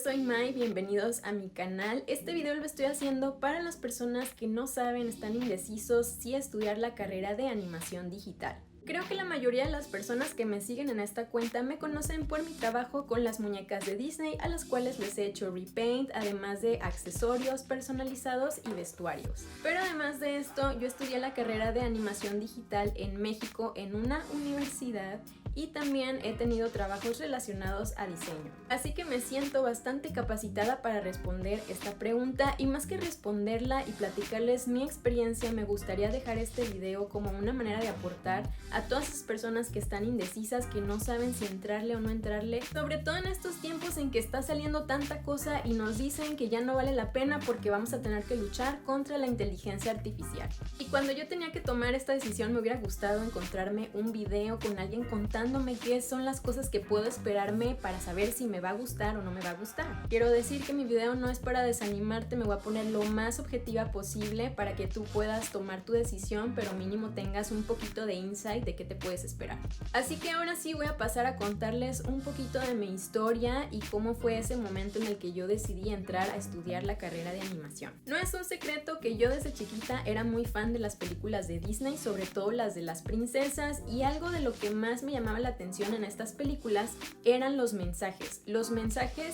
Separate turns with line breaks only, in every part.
Soy Mai, bienvenidos a mi canal. Este video lo estoy haciendo para las personas que no saben, están indecisos si estudiar la carrera de animación digital. Creo que la mayoría de las personas que me siguen en esta cuenta me conocen por mi trabajo con las muñecas de Disney, a las cuales les he hecho repaint, además de accesorios personalizados y vestuarios. Pero además de esto, yo estudié la carrera de animación digital en México en una universidad y también he tenido trabajos relacionados a diseño. Así que me siento bastante capacitada para responder esta pregunta, y más que responderla y platicarles mi experiencia, me gustaría dejar este video como una manera de aportar a todas esas personas que están indecisas, que no saben si entrarle o no entrarle, sobre todo en estos tiempos en que está saliendo tanta cosa y nos dicen que ya no vale la pena porque vamos a tener que luchar contra la inteligencia artificial. Y cuando yo tenía que tomar esta decisión, me hubiera gustado encontrarme un video con alguien contándome qué son las cosas que puedo esperarme para saber si me va a gustar o no me va a gustar. Quiero decir que mi video no es para desanimarte, me voy a poner lo más objetiva posible para que tú puedas tomar tu decisión, pero mínimo tengas un poquito de insight de qué te puedes esperar. Así que ahora sí voy a pasar a contarles un poquito de mi historia y cómo fue ese momento en el que yo decidí entrar a estudiar la carrera de animación. No es un secreto que yo desde chiquita era muy fan de las películas de Disney, sobre todo las de las princesas, y algo de lo que más me llamaba la atención en estas películas eran los mensajes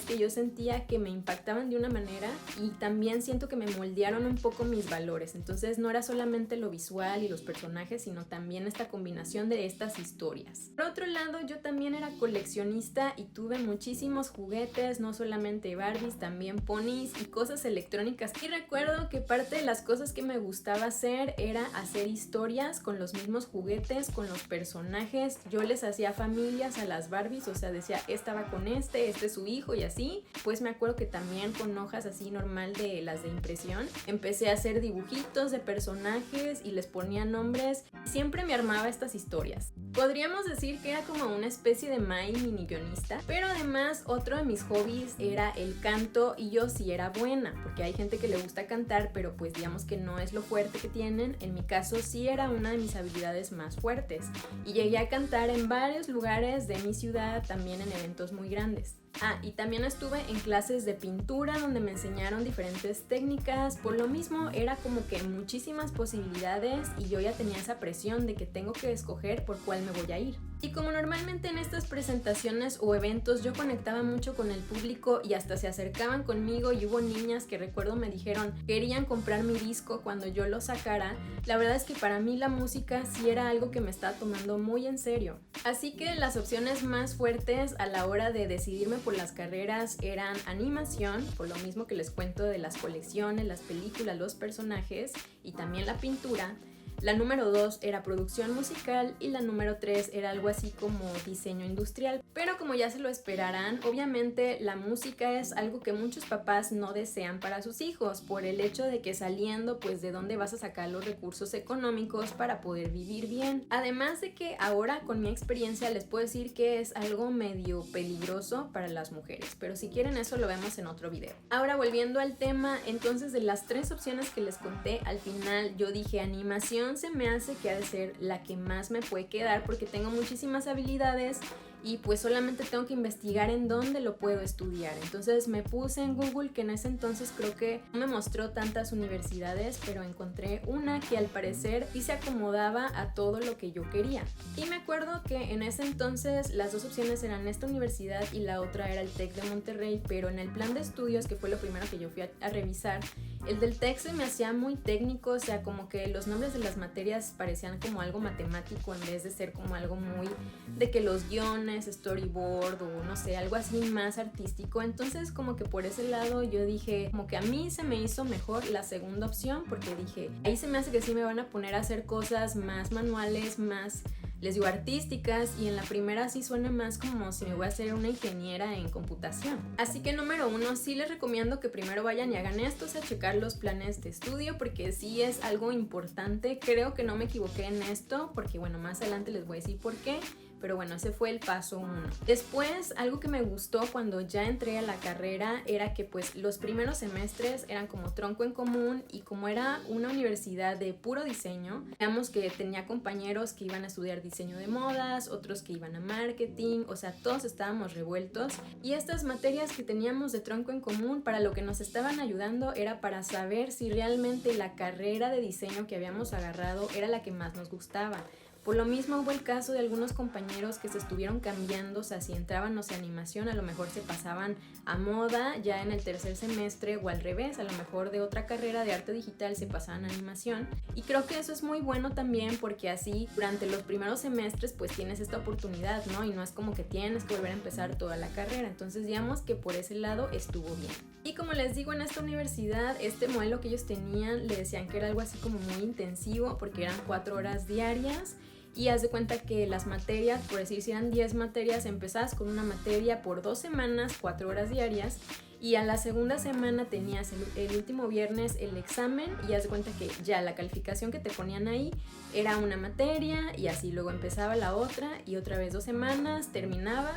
que yo sentía que me impactaban de una manera, y también siento que me moldearon un poco mis valores. Entonces no era solamente lo visual y los personajes, sino también esta combinación de estas historias. Por otro lado, yo también era coleccionista y tuve muchísimos juguetes, no solamente Barbies, también ponis y cosas electrónicas. Y recuerdo que parte de las cosas que me gustaba hacer era hacer historias con los mismos juguetes, con los personajes. Yo les hacía familias a las Barbies, o sea, decía, esta va con este es su hijo y así. Pues me acuerdo que también con hojas así normal de las de impresión, empecé a hacer dibujitos de personajes y les ponía nombres. Siempre me armaba estas historias. Podríamos decir que era como una especie de Mai mini guionista, pero además otro de mis hobbies era el canto, y yo sí era buena, porque hay gente que le gusta cantar, pero pues digamos que no es lo fuerte que tienen. En mi caso sí era una de mis habilidades más fuertes, y llegué a cantar en varios lugares de mi ciudad, también en eventos muy grandes. Y también estuve en clases de pintura donde me enseñaron diferentes técnicas. Por lo mismo era como que muchísimas posibilidades, y yo ya tenía esa presión de que tengo que escoger por cuál me voy a ir. Y como normalmente en estas presentaciones o eventos yo conectaba mucho con el público y hasta se acercaban conmigo, y hubo niñas que recuerdo me dijeron que querían comprar mi disco cuando yo lo sacara, la verdad es que para mí la música sí era algo que me estaba tomando muy en serio. Así que las opciones más fuertes a la hora de decidirme por las carreras eran animación, por lo mismo que les cuento de las colecciones, las películas, los personajes, y también la pintura. La número 2 era producción musical, y la número 3 era algo así como diseño industrial. Pero como ya se lo esperarán, obviamente la música es algo que muchos papás no desean para sus hijos, por el hecho de que saliendo, pues de dónde vas a sacar los recursos económicos para poder vivir bien. Además de que ahora con mi experiencia les puedo decir que es algo medio peligroso para las mujeres, pero si quieren eso lo vemos en otro video. Ahora volviendo al tema, entonces de las 3 opciones que les conté, al final yo dije animación se me hace que ha de ser la que más me puede quedar, porque tengo muchísimas habilidades y pues solamente tengo que investigar en dónde lo puedo estudiar. Entonces me puse en Google, que en ese entonces creo que no me mostró tantas universidades, pero encontré una que al parecer sí se acomodaba a todo lo que yo quería. Y me acuerdo que en ese entonces las 2 opciones eran esta universidad y la otra era el TEC de Monterrey, pero en el plan de estudios, que fue lo primero que yo fui a revisar, el del TEC se me hacía muy técnico, o sea, como que los nombres de las materias parecían como algo matemático en vez de ser como algo muy de que los guiones, storyboard o no sé, algo así más artístico. Entonces como que por ese lado yo dije, como que a mí se me hizo mejor la segunda opción, porque dije, ahí se me hace que sí me van a poner a hacer cosas más manuales, más, les digo, artísticas, y en la primera sí suena más como si me voy a hacer una ingeniera en computación. Así que número 1, sí les recomiendo que primero vayan y hagan esto, o sea, checar los planes de estudio, porque sí es algo importante. Creo que no me equivoqué en esto, porque bueno, más adelante les voy a decir por qué. pero bueno, ese fue el paso 1. Después, algo que me gustó cuando ya entré a la carrera era que pues los primeros semestres eran como tronco en común, y como era una universidad de puro diseño, digamos que tenía compañeros que iban a estudiar diseño de modas, otros que iban a marketing, o sea, todos estábamos revueltos, y estas materias que teníamos de tronco en común para lo que nos estaban ayudando era para saber si realmente la carrera de diseño que habíamos agarrado era la que más nos gustaba. Por lo mismo hubo el caso de algunos compañeros que se estuvieron cambiando, o sea, si entraban, no sé, animación, a lo mejor se pasaban a moda ya en el tercer semestre, o al revés, a lo mejor de otra carrera de arte digital se pasaban a animación. Y creo que eso es muy bueno también, porque así durante los primeros semestres pues tienes esta oportunidad, ¿no? Y no es como que tienes que volver a empezar toda la carrera. Entonces digamos que por ese lado estuvo bien. Y como les digo, en esta universidad, este modelo que ellos tenían, le decían que era algo así como muy intensivo, porque eran 4 horas diarias. Y haz de cuenta que las materias, por decir, si eran 10 materias, empezabas con una materia por 2 semanas, 4 horas diarias, y a la segunda semana tenías el último viernes el examen, y haz de cuenta que ya la calificación que te ponían ahí era una materia, y así luego empezaba la otra, y otra vez 2 semanas, terminaba,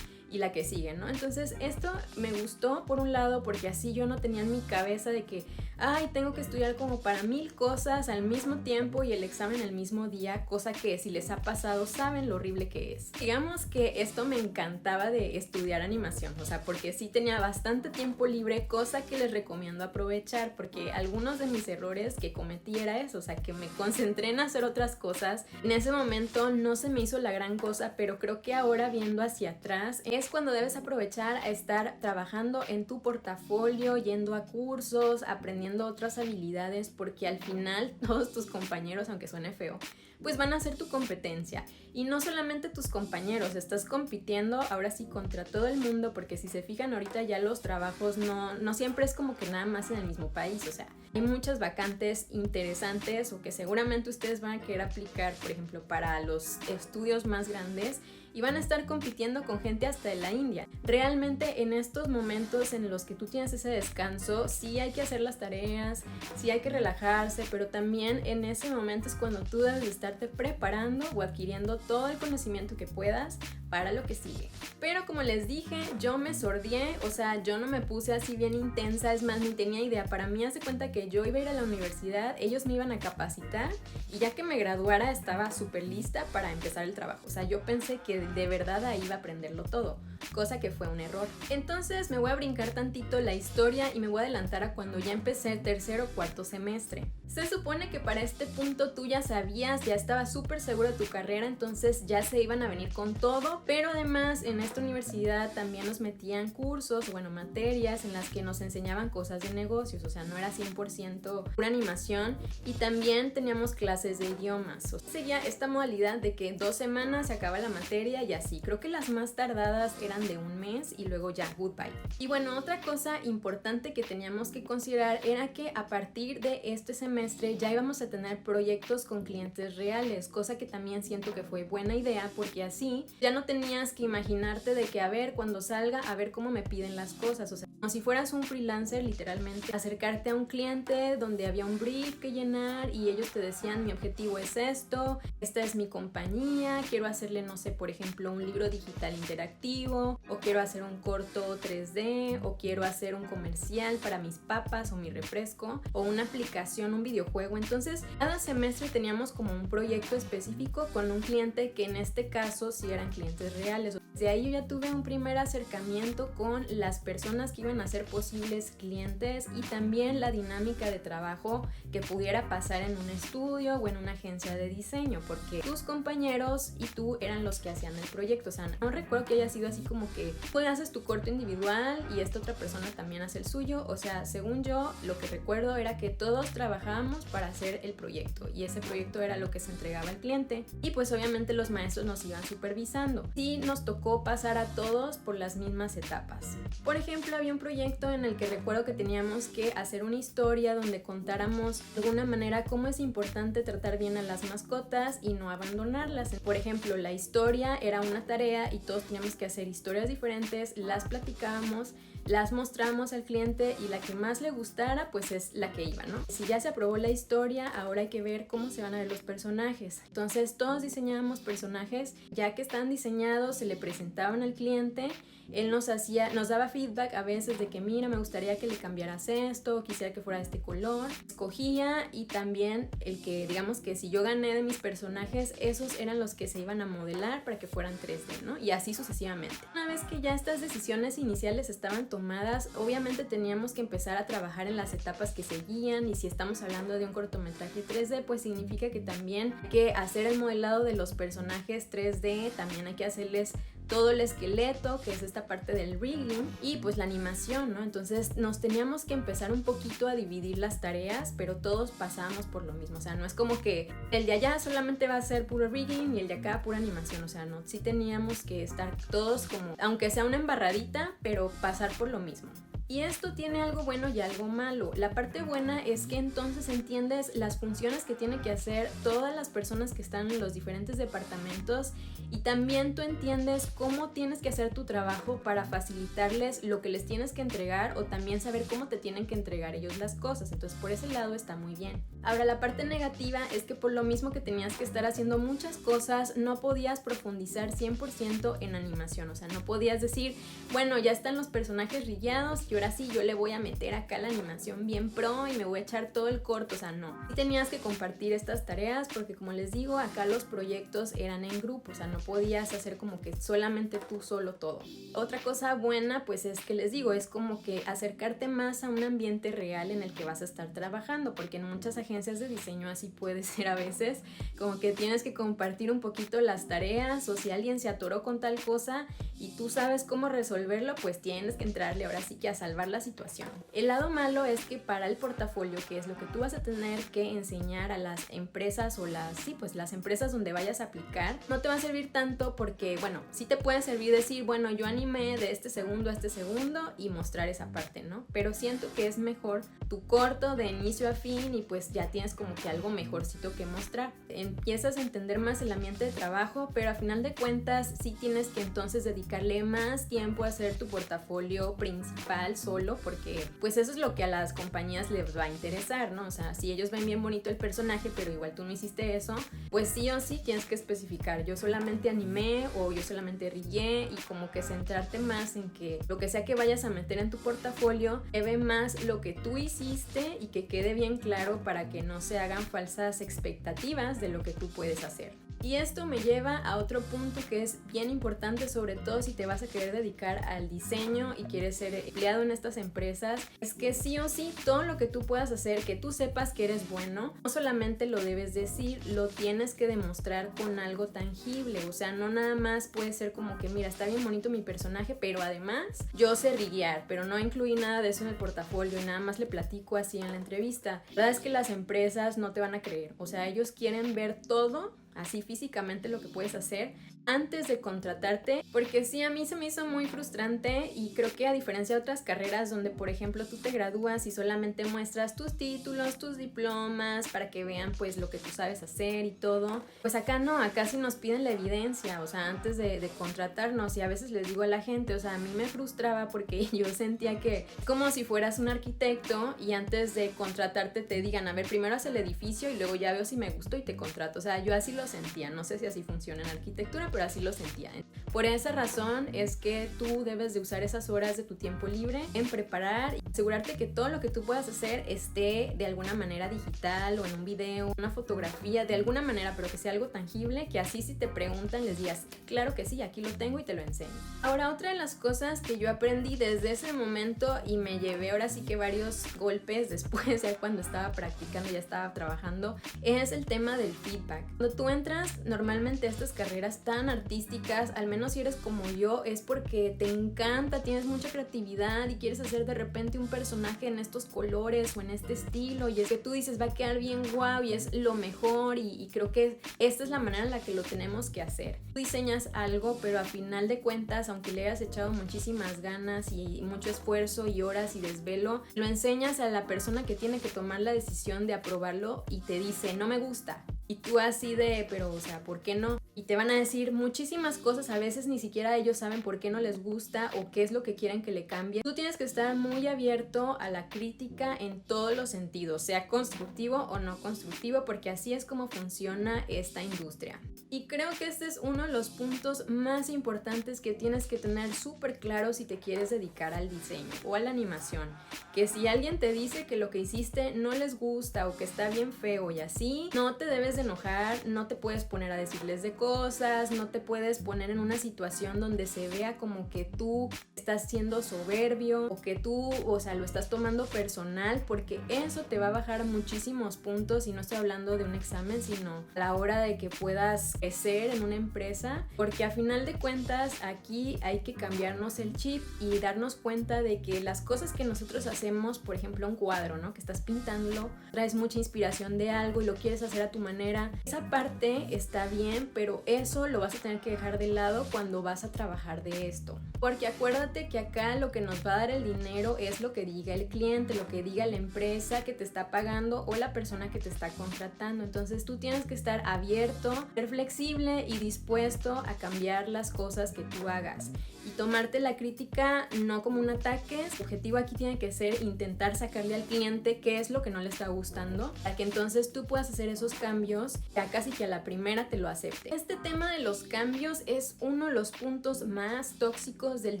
y la que sigue, ¿no? Entonces esto me gustó por un lado, porque así yo no tenía en mi cabeza de que ay, tengo que estudiar como para 1000 cosas al mismo tiempo y el examen el mismo día, cosa que si les ha pasado saben lo horrible que es. Digamos que esto me encantaba de estudiar animación, o sea, porque sí tenía bastante tiempo libre, cosa que les recomiendo aprovechar, porque algunos de mis errores que cometí era eso, o sea, que me concentré en hacer otras cosas. En ese momento no se me hizo la gran cosa, pero creo que ahora viendo hacia atrás es cuando debes aprovechar a estar trabajando en tu portafolio, yendo a cursos, aprendiendo otras habilidades, porque al final todos tus compañeros, aunque suene feo, pues van a ser tu competencia. Y no solamente tus compañeros, estás compitiendo ahora sí contra todo el mundo, porque si se fijan ahorita ya los trabajos no siempre es como que nada más en el mismo país, o sea, hay muchas vacantes interesantes o que seguramente ustedes van a querer aplicar, por ejemplo, para los estudios más grandes, y van a estar compitiendo con gente hasta de la India. Realmente en estos momentos en los que tú tienes ese descanso, sí hay que hacer las tareas, sí hay que relajarse, pero también en ese momento es cuando tú debes de estarte preparando o adquiriendo todo el conocimiento que puedas para lo que sigue. Pero como les dije, yo me sordié, o sea, yo no me puse así bien intensa, es más, ni tenía idea. Para mí, hace cuenta que yo iba a ir a la universidad, ellos me iban a capacitar y ya que me graduara estaba súper lista para empezar el trabajo. O sea, yo pensé que de verdad ahí iba a aprenderlo todo, cosa que fue un error. Entonces me voy a brincar tantito la historia y me voy a adelantar a cuando ya empecé el tercer o cuarto semestre. Se supone que para este punto tú ya sabías, ya estabas súper seguro de tu carrera, entonces ya se iban a venir con todo, pero además en esta universidad también nos metían cursos, bueno, materias en las que nos enseñaban cosas de negocios, o sea, no era 100% pura animación, y también teníamos clases de idiomas. O sea, seguía esta modalidad de que 2 semanas se acaba la materia y así. Creo que las más tardadas eran de 1 mes y luego ya, goodbye. Y bueno, otra cosa importante que teníamos que considerar era que a partir de este semestre ya íbamos a tener proyectos con clientes reales, cosa que también siento que fue buena idea, porque así ya no tenías que imaginarte de que a ver cuando salga, a ver cómo me piden las cosas, o sea, como si fueras un freelancer, literalmente acercarte a un cliente donde había un brief que llenar y ellos te decían mi objetivo es esto, esta es mi compañía, quiero hacerle, no sé, por ejemplo, un libro digital interactivo, o quiero hacer un corto 3D, o quiero hacer un comercial para mis papas o mi refresco, o una aplicación, un videojuego. Entonces cada semestre teníamos como un proyecto específico con un cliente que en este caso sí eran clientes reales. De ahí yo ya tuve un primer acercamiento con las personas que iban a ser posibles clientes y también la dinámica de trabajo que pudiera pasar en un estudio o en una agencia de diseño, porque tus compañeros y tú eran los que hacían el proyecto. O sea, no recuerdo que haya sido así como que pues haces tu corto individual y esta otra persona también hace el suyo. O sea, según yo, lo que recuerdo era que todos trabajábamos para hacer el proyecto y ese proyecto era lo que se entregaba al cliente y pues obviamente los maestros nos iban supervisando. Sí nos tocó tocó pasar a todos por las mismas etapas. Por ejemplo, había un proyecto en el que recuerdo que teníamos que hacer una historia donde contáramos de alguna manera cómo es importante tratar bien a las mascotas y no abandonarlas. Por ejemplo, la historia era una tarea y todos teníamos que hacer historias diferentes, las platicábamos, las mostramos al cliente y la que más le gustara pues es la que iba, ¿no? Si ya se aprobó la historia, ahora hay que ver cómo se van a ver los personajes. Entonces todos diseñábamos personajes, ya que están diseñados, se le presentaban al cliente, él nos daba feedback a veces de que mira, me gustaría que le cambiaras esto, quisiera que fuera de este color. Escogía y también el que, digamos que si yo gané de mis personajes, esos eran los que se iban a modelar para que fueran 3D, ¿no? Y así sucesivamente. Una vez que ya estas decisiones iniciales estaban tomadas, obviamente teníamos que empezar a trabajar en las etapas que seguían, y si estamos hablando de un cortometraje 3D, pues significa que también hay que hacer el modelado de los personajes 3D, también hay que hacerles todo el esqueleto, que es esta parte del rigging, y pues la animación, ¿no? Entonces nos teníamos que empezar un poquito a dividir las tareas, pero todos pasábamos por lo mismo. O sea, no es como que el de allá solamente va a ser puro rigging y el de acá pura animación. O sea, no, sí teníamos que estar todos como, aunque sea una embarradita, pero pasar por lo mismo. Y esto tiene algo bueno y algo malo. La parte buena es que entonces entiendes las funciones que tienen que hacer todas las personas que están en los diferentes departamentos, y también tú entiendes cómo tienes que hacer tu trabajo para facilitarles lo que les tienes que entregar, o también saber cómo te tienen que entregar ellos las cosas. Entonces por ese lado está muy bien. Ahora, la parte negativa es que por lo mismo que tenías que estar haciendo muchas cosas, no podías profundizar 100% en animación. O sea, no podías decir, bueno, ya están los personajes rillados y ahora sí yo le voy a meter acá la animación bien pro y me voy a echar todo el corto. O sea, no. Y tenías que compartir estas tareas porque, como les digo, acá los proyectos eran en grupo. O sea, no podías hacer como que solamente tú solo todo. Otra cosa buena pues es que les digo, es como que acercarte más a un ambiente real en el que vas a estar trabajando, porque en muchas agencias de diseño así puede ser a veces, como que tienes que compartir un poquito las tareas, o si alguien se atoró con tal cosa y tú sabes cómo resolverlo, pues tienes que entrarle ahora sí que a salvar la situación. El lado malo es que para el portafolio, que es lo que tú vas a tener que enseñar a las empresas o las empresas donde vayas a aplicar, no te va a servir tanto porque, bueno, sí te puede servir decir, bueno, yo animé de este segundo a este segundo y mostrar esa parte, ¿no? Pero siento que es mejor tu corto de inicio a fin y pues ya tienes como que algo mejorcito que mostrar. Empiezas a entender más el ambiente de trabajo, pero a final de cuentas sí tienes que entonces dedicarle más tiempo a hacer tu portafolio principal solo, porque pues eso es lo que a las compañías les va a interesar, ¿no? O sea, si ellos ven bien bonito el personaje, pero igual tú no hiciste eso, pues sí o sí tienes que especificar, yo solamente animé o yo solamente rillé, y como que centrarte más en que lo que sea que vayas a meter en tu portafolio lleve más lo que tú hiciste y que quede bien claro para que no se hagan falsas expectativas de lo que tú puedes hacer. Y esto me lleva a otro punto que es bien importante, sobre todo si te vas a querer dedicar al diseño y quieres ser empleado en estas empresas, es que sí o sí todo lo que tú puedas hacer, que tú sepas que eres bueno, no solamente lo debes decir, lo tienes que demostrar con algo tangible. O sea, no nada más puede ser como que mira, está bien bonito mi personaje, pero además yo sé riguear, pero no incluí nada de eso en el portafolio y nada más le platico así en la entrevista. La verdad es que las empresas no te van a creer. O sea, ellos quieren ver todo así físicamente lo que puedes hacer antes de contratarte, porque sí, a mí se me hizo muy frustrante, y creo que a diferencia de otras carreras donde por ejemplo tú te gradúas y solamente muestras tus títulos, tus diplomas para que vean pues lo que tú sabes hacer y todo, pues acá no, acá sí nos piden la evidencia, o sea, antes de contratarnos. Y a veces les digo a la gente, o sea, a mí me frustraba porque yo sentía que como si fueras un arquitecto y antes de contratarte te digan, a ver, primero haz el edificio y luego ya veo si me gustó y te contrato. O sea, yo así lo sentía, no sé si así funciona en arquitectura, pero así lo sentía. Por esa razón es que tú debes de usar esas horas de tu tiempo libre en preparar y asegurarte que todo lo que tú puedas hacer esté de alguna manera digital o en un video, una fotografía, de alguna manera, pero que sea algo tangible, que así si te preguntan les digas, claro que sí, aquí lo tengo y te lo enseño. Ahora, otra de las cosas que yo aprendí desde ese momento y me llevé ahora sí que varios golpes después, ya cuando estaba practicando, ya estaba trabajando, es el tema del feedback. Cuando tú entras normalmente a estas carreras tan sean artísticas, al menos si eres como yo, es porque te encanta, tienes mucha creatividad y quieres hacer de repente un personaje en estos colores o en este estilo, y es que tú dices va a quedar bien guau y es lo mejor, y creo que esta es la manera en la que lo tenemos que hacer. Tú diseñas algo, pero a final de cuentas, aunque le hayas echado muchísimas ganas y mucho esfuerzo y horas y desvelo, lo enseñas a la persona que tiene que tomar la decisión de aprobarlo y te dice no me gusta. Y tú así de, pero o sea, ¿por qué no? Y te van a decir muchísimas cosas, a veces ni siquiera ellos saben por qué no les gusta o qué es lo que quieren que le cambie. Tú tienes que estar muy abierto a la crítica en todos los sentidos, sea constructivo o no constructivo, porque así es como funciona esta industria. Y creo que este es uno de los puntos más importantes que tienes que tener súper claro si te quieres dedicar al diseño o a la animación. Que si alguien te dice que lo que hiciste no les gusta o que está bien feo y así, no te debes de enojar, no te puedes poner a decirles de cosas, no te puedes poner en una situación donde se vea como que tú estás siendo soberbio o que tú, o sea, lo estás tomando personal, porque eso te va a bajar muchísimos puntos, y no estoy hablando de un examen, sino a la hora de que puedas crecer en una empresa, porque a final de cuentas aquí hay que cambiarnos el chip y darnos cuenta de que las cosas que nosotros hacemos, por ejemplo un cuadro, ¿no? Que estás pintándolo, traes mucha inspiración de algo y lo quieres hacer a tu manera, esa parte está bien, pero eso lo vas a tener que dejar de lado cuando vas a trabajar de esto, porque acuérdate que acá lo que nos va a dar el dinero es lo que diga el cliente, lo que diga la empresa que te está pagando o la persona que te está contratando. Entonces tú tienes que estar abierto, ser flexible y dispuesto a cambiar las cosas que tú hagas y tomarte la crítica no como un ataque. El objetivo aquí tiene que ser intentar sacarle al cliente qué es lo que no le está gustando, para que entonces tú puedas hacer esos cambios ya casi que a la primera te lo acepte. Este tema de los cambios es uno de los puntos más tóxicos del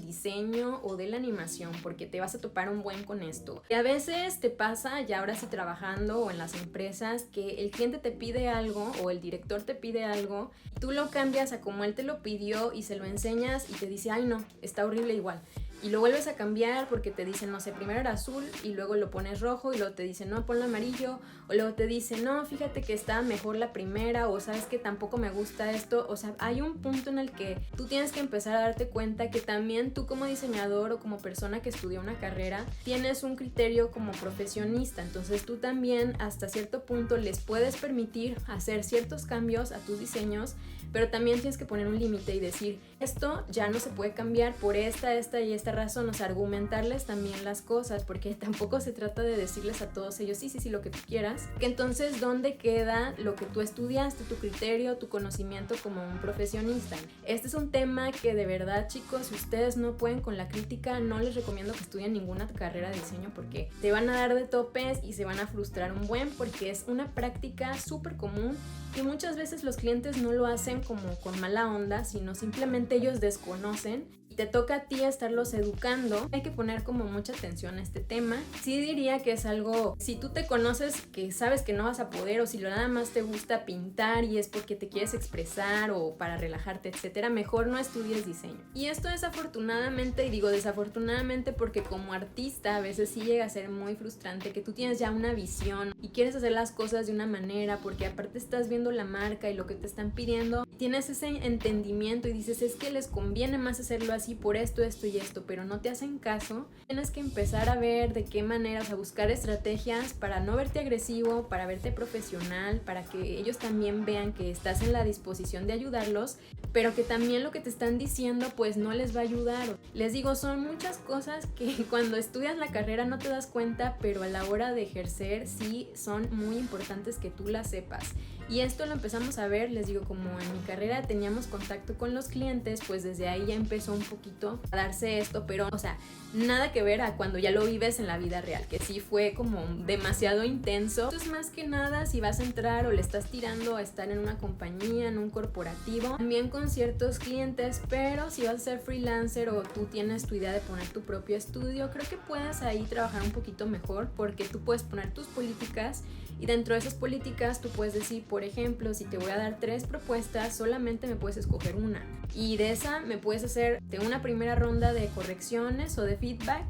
diseño o de la animación, porque te vas a topar un buen con esto. Y a veces te pasa, ya ahora sí trabajando o en las empresas, que el cliente te pide algo o el director te pide algo, y tú lo cambias a como él te lo pidió y se lo enseñas y te dice, ay no, está horrible igual. Y lo vuelves a cambiar porque te dicen, no sé, primero era azul y luego lo pones rojo y luego te dicen, no, ponlo amarillo, o luego te dicen, no, fíjate que está mejor la primera, o sabes que tampoco me gusta esto. O sea, hay un punto en el que tú tienes que empezar a darte cuenta que también tú como diseñador o como persona que estudia una carrera tienes un criterio como profesionista, entonces tú también hasta cierto punto les puedes permitir hacer ciertos cambios a tus diseños, pero también tienes que poner un límite y decir, esto ya no se puede cambiar por esta y esta razón. O sea, argumentarles también las cosas, porque tampoco se trata de decirles a todos ellos sí, lo que tú quieras, que entonces ¿dónde queda lo que tú estudiaste, tu criterio, tu conocimiento como un profesionista? Este es un tema que de verdad, chicos, si ustedes no pueden con la crítica, no les recomiendo que estudien ninguna carrera de diseño, porque te van a dar de topes y se van a frustrar un buen, porque es una práctica súper común y muchas veces los clientes no lo hacen como con mala onda, sino simplemente ellos desconocen y te toca a ti estarlos educando. Hay que poner como mucha atención a este tema. Sí diría que es algo, si tú te conoces que sabes que no vas a poder, o si lo nada más te gusta pintar y es porque te quieres expresar o para relajarte, etcétera, mejor no estudies diseño. Y esto desafortunadamente, y digo desafortunadamente porque como artista a veces sí llega a ser muy frustrante, que tú tienes ya una visión y quieres hacer las cosas de una manera, porque aparte estás viendo la marca y lo que te están pidiendo, tienes ese entendimiento y dices, es que les conviene más hacerlo así por esto y esto, pero no te hacen caso. Tienes que empezar a ver de qué manera, o sea, buscar estrategias para no verte agresivo, para verte profesional, para que ellos también vean que estás en la disposición de ayudarlos, pero que también lo que te están diciendo pues no les va a ayudar. Les digo, son muchas cosas que cuando estudias la carrera no te das cuenta, pero a la hora de ejercer sí son muy importantes que tú las sepas. Y esto lo empezamos a ver, les digo, como en mi carrera teníamos contacto con los clientes, pues desde ahí ya empezó un poquito a darse esto, pero, o sea, nada que ver a cuando ya lo vives en la vida real, que sí fue como demasiado intenso. Esto es más que nada si vas a entrar o le estás tirando a estar en una compañía, en un corporativo, también con ciertos clientes, pero si vas a ser freelancer o tú tienes tu idea de poner tu propio estudio, creo que puedes ahí trabajar un poquito mejor, porque tú puedes poner tus políticas y dentro de esas políticas tú puedes decir, por ejemplo, si te voy a dar 3 propuestas, solamente me puedes escoger una. Y de esa me puedes hacer de una primera ronda de correcciones o de feedback,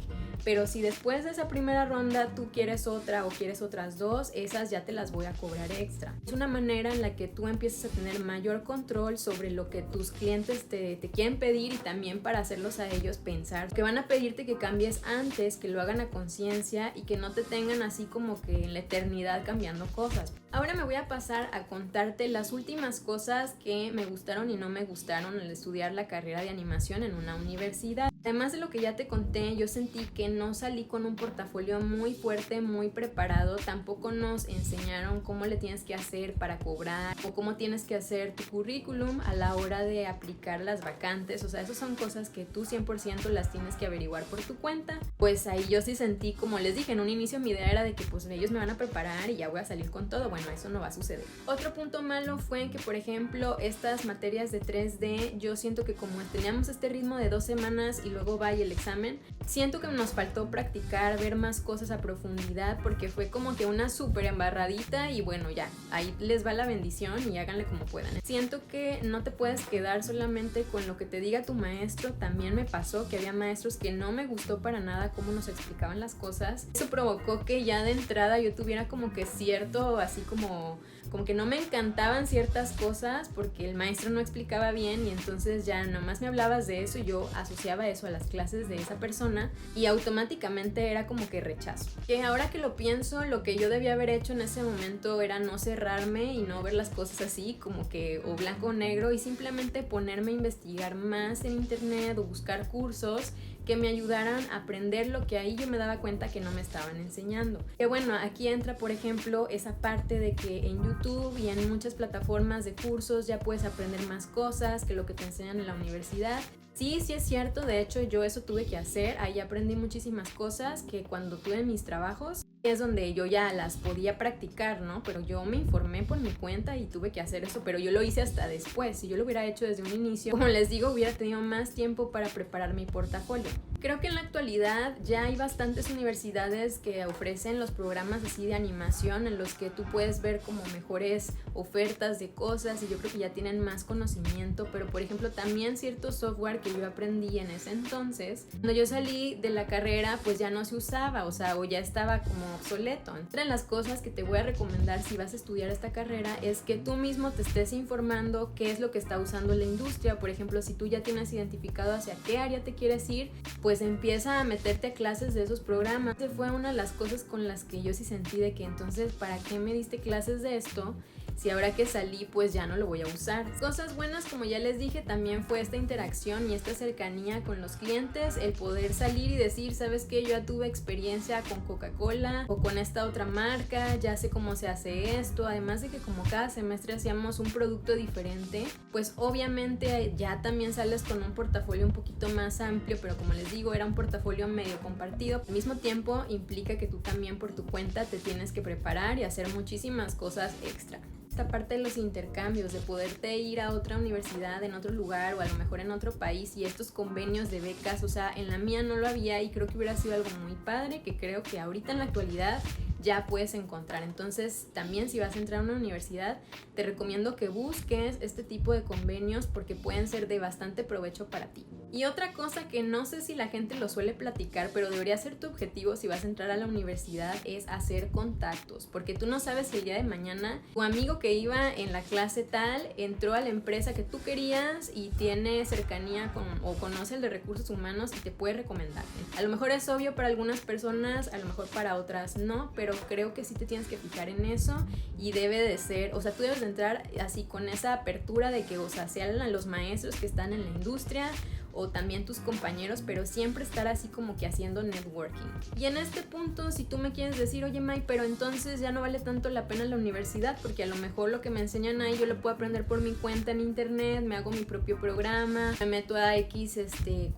pero si después de esa primera ronda tú quieres otra o quieres otras 2, esas ya te las voy a cobrar extra. Es una manera en la que tú empiezas a tener mayor control sobre lo que tus clientes te quieren pedir, y también para hacerlos a ellos pensar que van a pedirte que cambies antes, que lo hagan a conciencia y que no te tengan así como que en la eternidad cambiando cosas. Ahora me voy a pasar a contarte las últimas cosas que me gustaron y no me gustaron al estudiar la carrera de animación en una universidad. Además de lo que ya te conté, yo sentí que no salí con un portafolio muy fuerte, muy preparado. Tampoco nos enseñaron cómo le tienes que hacer para cobrar o cómo tienes que hacer tu currículum a la hora de aplicar las vacantes. O sea, esas son cosas que tú 100% las tienes que averiguar por tu cuenta. Pues ahí yo sí sentí, como les dije, en un inicio mi idea era de que pues ellos me van a preparar y ya voy a salir con todo. Bueno, eso no va a suceder. Otro punto malo fue que, por ejemplo, estas materias de 3D, yo siento que como teníamos este ritmo de 2 semanas y luego va y el examen, siento que nos faltó practicar, ver más cosas a profundidad, porque fue como que una súper embarradita y bueno, ya, ahí les va la bendición y háganle como puedan. Siento que no te puedes quedar solamente con lo que te diga tu maestro. También me pasó que había maestros que no me gustó para nada cómo nos explicaban las cosas. Eso provocó que ya de entrada yo tuviera como que cierto, así como que no me encantaban ciertas cosas porque el maestro no explicaba bien, y entonces ya nomás me hablabas de eso y yo asociaba eso a las clases de esa persona y automáticamente era como que rechazo. Que ahora que lo pienso, lo que yo debía haber hecho en ese momento era no cerrarme y no ver las cosas así como que o blanco o negro, y simplemente ponerme a investigar más en internet o buscar cursos que me ayudaran a aprender lo que ahí yo me daba cuenta que no me estaban enseñando. Que bueno, aquí entra por ejemplo esa parte de que en YouTube y en muchas plataformas de cursos ya puedes aprender más cosas que lo que te enseñan en la universidad. Sí es cierto, de hecho yo eso tuve que hacer, ahí aprendí muchísimas cosas que cuando tuve mis trabajos es donde yo ya las podía practicar, ¿no? Pero yo me informé por mi cuenta y tuve que hacer eso, pero yo lo hice hasta después. Si yo lo hubiera hecho desde un inicio, como les digo, hubiera tenido más tiempo para preparar mi portafolio. Creo que en la actualidad ya hay bastantes universidades que ofrecen los programas así de animación en los que tú puedes ver como mejores ofertas de cosas, y yo creo que ya tienen más conocimiento. Pero por ejemplo también cierto software que yo aprendí en ese entonces, cuando yo salí de la carrera pues ya no se usaba, o sea, o ya estaba como obsoleto. Entre las cosas que te voy a recomendar si vas a estudiar esta carrera es que tú mismo te estés informando qué es lo que está usando la industria. Por ejemplo, si tú ya tienes identificado hacia qué área te quieres ir, pues empieza a meterte a clases de esos programas. Esa fue una de las cosas con las que yo sí sentí de que entonces, ¿para qué me diste clases de esto? Si ahora que salí pues ya no lo voy a usar. Cosas buenas, como ya les dije, también fue esta interacción y esta cercanía con los clientes, el poder salir y decir, ¿sabes qué? Yo ya tuve experiencia con Coca-Cola o con esta otra marca, ya sé cómo se hace esto. Además de que como cada semestre hacíamos un producto diferente, pues obviamente ya también sales con un portafolio un poquito más amplio, pero como les digo, era un portafolio medio compartido. Al mismo tiempo implica que tú también por tu cuenta te tienes que preparar y hacer muchísimas cosas extra. Esta parte de los intercambios, de poderte ir a otra universidad en otro lugar o a lo mejor en otro país, y estos convenios de becas, o sea, en la mía no lo había y creo que hubiera sido algo muy padre, que creo que ahorita en la actualidad ya puedes encontrar. Entonces también si vas a entrar a una universidad te recomiendo que busques este tipo de convenios porque pueden ser de bastante provecho para ti. Y otra cosa que no sé si la gente lo suele platicar, pero debería ser tu objetivo si vas a entrar a la universidad, es hacer contactos, porque tú no sabes si el día de mañana tu amigo que iba en la clase tal entró a la empresa que tú querías y tiene cercanía con o conoce el de recursos humanos y te puede recomendar. A lo mejor es obvio para algunas personas, a lo mejor para otras no, pero creo que sí te tienes que fijar en eso y debe de ser, o sea, tú debes de entrar así con esa apertura de que, o sea, sean los maestros que están en la industria o también tus compañeros, pero siempre estar así como que haciendo networking. Y en este punto, si tú me quieres decir, oye May, pero entonces ya no vale tanto la pena la universidad, porque a lo mejor lo que me enseñan ahí yo lo puedo aprender por mi cuenta en internet, me hago mi propio programa, me meto a X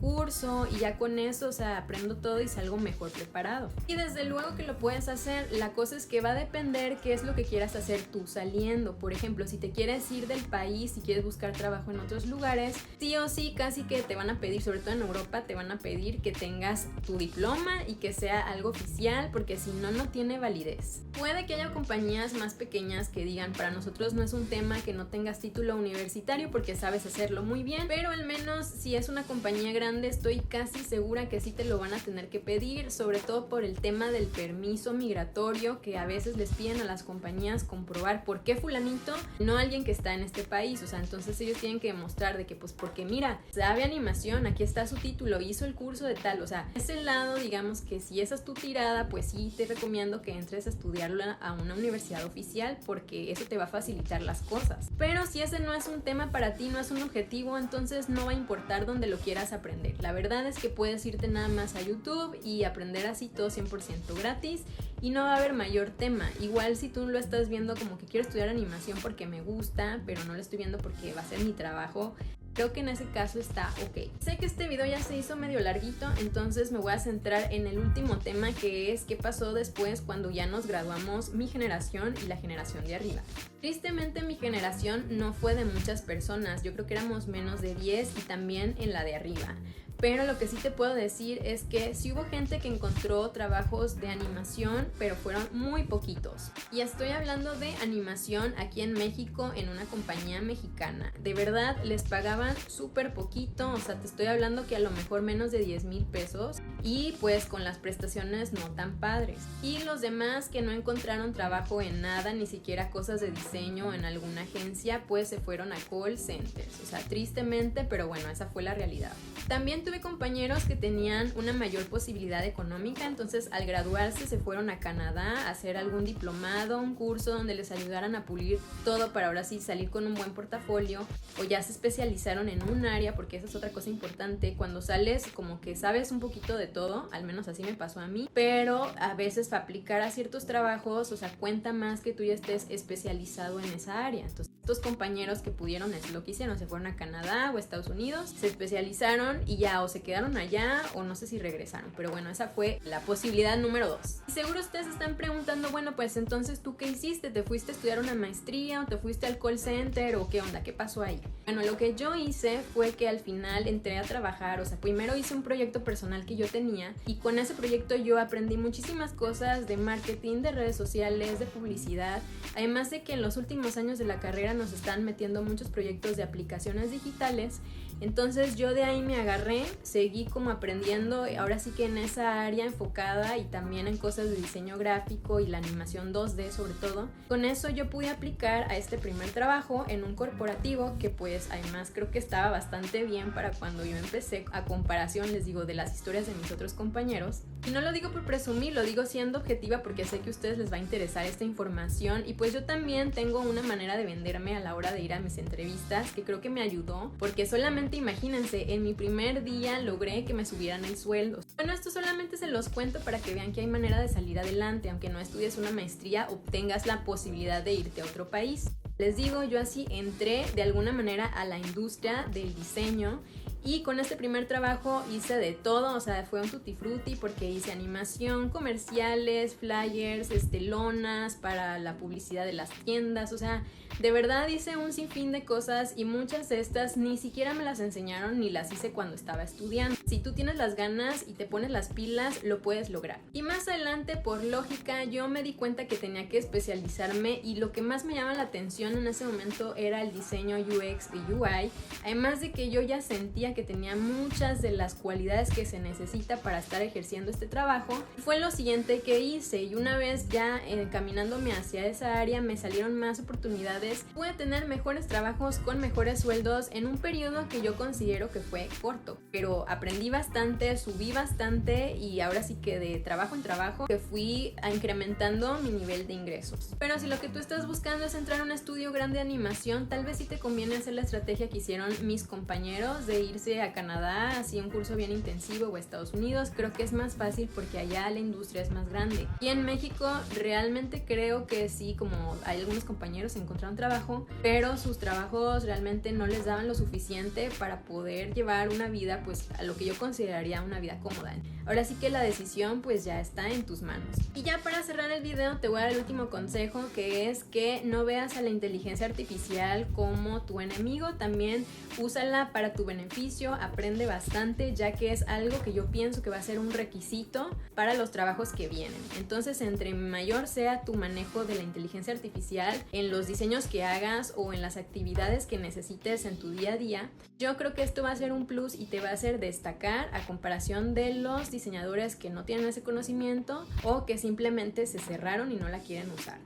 curso y ya con eso, o sea, aprendo todo y salgo mejor preparado. Y desde luego que lo puedes hacer, la cosa es que va a depender qué es lo que quieras hacer tú saliendo. Por ejemplo, si te quieres ir del país, si quieres buscar trabajo en otros lugares, sí o sí casi que te van a pedir, sobre todo en Europa, te van a pedir que tengas tu diploma y que sea algo oficial, porque si no, no tiene validez. Puede que haya compañías más pequeñas que digan, para nosotros no es un tema que no tengas título universitario porque sabes hacerlo muy bien, pero al menos si es una compañía grande estoy casi segura que sí te lo van a tener que pedir, sobre todo por el tema del permiso migratorio, que a veces les piden a las compañías comprobar por qué fulanito, no alguien que está en este país. O sea, entonces ellos tienen que demostrar de que pues porque mira, sabe animación, aquí está su título, hizo el curso de tal. O sea, ese lado, digamos que si esa es tu tirada, pues sí te recomiendo que entres a estudiarla a una universidad oficial, porque eso te va a facilitar las cosas. Pero si ese no es un tema para ti, no es un objetivo, entonces no va a importar dónde lo quieras aprender. La verdad es que puedes irte nada más a YouTube y aprender así todo 100% gratis y no va a haber mayor tema. Igual si tú lo estás viendo como que quiero estudiar animación porque me gusta, pero no lo estoy viendo porque va a ser mi trabajo, creo que en ese caso está ok. Sé que este video ya se hizo medio larguito, entonces me voy a centrar en el último tema, que es qué pasó después cuando ya nos graduamos mi generación y la generación de arriba. Tristemente mi generación no fue de muchas personas, yo creo que éramos menos de 10 y también en la de arriba. Pero lo que sí te puedo decir es que sí hubo gente que encontró trabajos de animación, pero fueron muy poquitos. Y estoy hablando de animación aquí en México en una compañía mexicana. De verdad les pagaban súper poquito, o sea, te estoy hablando que a lo mejor menos de 10,000 pesos y pues con las prestaciones no tan padres. Y los demás que no encontraron trabajo en nada, ni siquiera cosas de diseño en alguna agencia, pues se fueron a call centers. O sea, tristemente, pero bueno, esa fue la realidad. También tuve compañeros que tenían una mayor posibilidad económica, entonces al graduarse se fueron a Canadá a hacer algún diplomado, un curso donde les ayudaran a pulir todo para ahora sí salir con un buen portafolio, o ya se especializaron en un área, porque esa es otra cosa importante. Cuando sales como que sabes un poquito de todo, al menos así me pasó a mí, pero a veces para aplicar a ciertos trabajos, o sea, cuenta más que tú ya estés especializado en esa área. Entonces estos compañeros que pudieron es lo que hicieron, se fueron a Canadá o Estados Unidos, se especializaron y ya o se quedaron allá o no sé si regresaron, pero bueno, esa fue la posibilidad número 2. Y seguro ustedes están preguntando, bueno, pues entonces ¿tú qué hiciste? ¿Te fuiste a estudiar una maestría o te fuiste al call center o qué onda? ¿Qué pasó ahí? Bueno, lo que yo hice fue que al final entré a trabajar, o sea, primero hice un proyecto personal que yo tenía y con ese proyecto yo aprendí muchísimas cosas de marketing, de redes sociales, de publicidad, además de que en los últimos años de la carrera nos están metiendo muchos proyectos de aplicaciones digitales. Entonces yo de ahí me agarré, seguí como aprendiendo, ahora sí que en esa área enfocada y también en cosas de diseño gráfico y la animación 2D sobre todo. Con eso yo pude aplicar a este primer trabajo en un corporativo que pues además creo que estaba bastante bien para cuando yo empecé, a comparación, les digo, de las historias de mis otros compañeros. Y no lo digo por presumir, lo digo siendo objetiva porque sé que a ustedes les va a interesar esta información y pues yo también tengo una manera de venderme a la hora de ir a mis entrevistas que creo que me ayudó, porque solamente imagínense, en mi primer día logré que me subieran el sueldo. Bueno, esto solamente se los cuento para que vean que hay manera de salir adelante, aunque no estudies una maestría, obtengas la posibilidad de irte a otro país. Les digo, yo así entré de alguna manera a la industria del diseño y con este primer trabajo hice de todo, o sea, fue un tutti frutti porque hice animación, comerciales, flyers, lonas para la publicidad de las tiendas, o sea, de verdad hice un sinfín de cosas y muchas de estas ni siquiera me las enseñaron ni las hice cuando estaba estudiando. Si tú tienes las ganas y te pones las pilas, lo puedes lograr. Y más adelante, por lógica, yo me di cuenta que tenía que especializarme y lo que más me llama la atención en ese momento era el diseño UX y UI, además de que yo ya sentía que tenía muchas de las cualidades que se necesita para estar ejerciendo este trabajo. Fue lo siguiente que hice y una vez ya encaminándome hacia esa área me salieron más oportunidades. Pude tener mejores trabajos con mejores sueldos en un periodo que yo considero que fue corto, pero aprendí bastante, subí bastante y ahora sí que de trabajo en trabajo que fui incrementando mi nivel de ingresos. Pero si lo que tú estás buscando es entrar a un estudio grande de animación, tal vez sí te conviene hacer la estrategia que hicieron mis compañeros de irse a Canadá, así un curso bien intensivo, o a Estados Unidos. Creo que es más fácil porque allá la industria es más grande. Y en México realmente creo que sí, como hay algunos compañeros encontraron trabajo, pero sus trabajos realmente no les daban lo suficiente para poder llevar una vida, pues a lo que yo consideraría una vida cómoda. Ahora sí que la decisión pues ya está en tus manos. Y ya para cerrar el video te voy a dar el último consejo, que es que no veas a la inteligencia artificial como tu enemigo, también úsala para tu beneficio. oficio aprende bastante, ya que es algo que yo pienso que va a ser un requisito para los trabajos que vienen. Entonces, entre mayor sea tu manejo de la inteligencia artificial en los diseños que hagas o en las actividades que necesites en tu día a día, yo creo que esto va a ser un plus y te va a hacer destacar a comparación de los diseñadores que no tienen ese conocimiento o que simplemente se cerraron y no la quieren usar.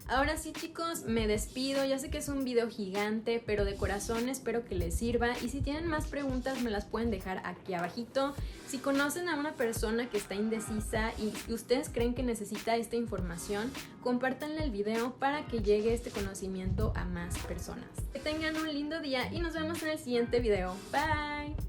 Ahora sí, chicos, me despido. Ya sé que es un video gigante, pero de corazón espero que les sirva, y si tienen más preguntas me las pueden dejar aquí abajito. Si conocen a una persona que está indecisa y ustedes creen que necesita esta información, compártanle el video para que llegue este conocimiento a más personas. Que tengan un lindo día y nos vemos en el siguiente video. Bye.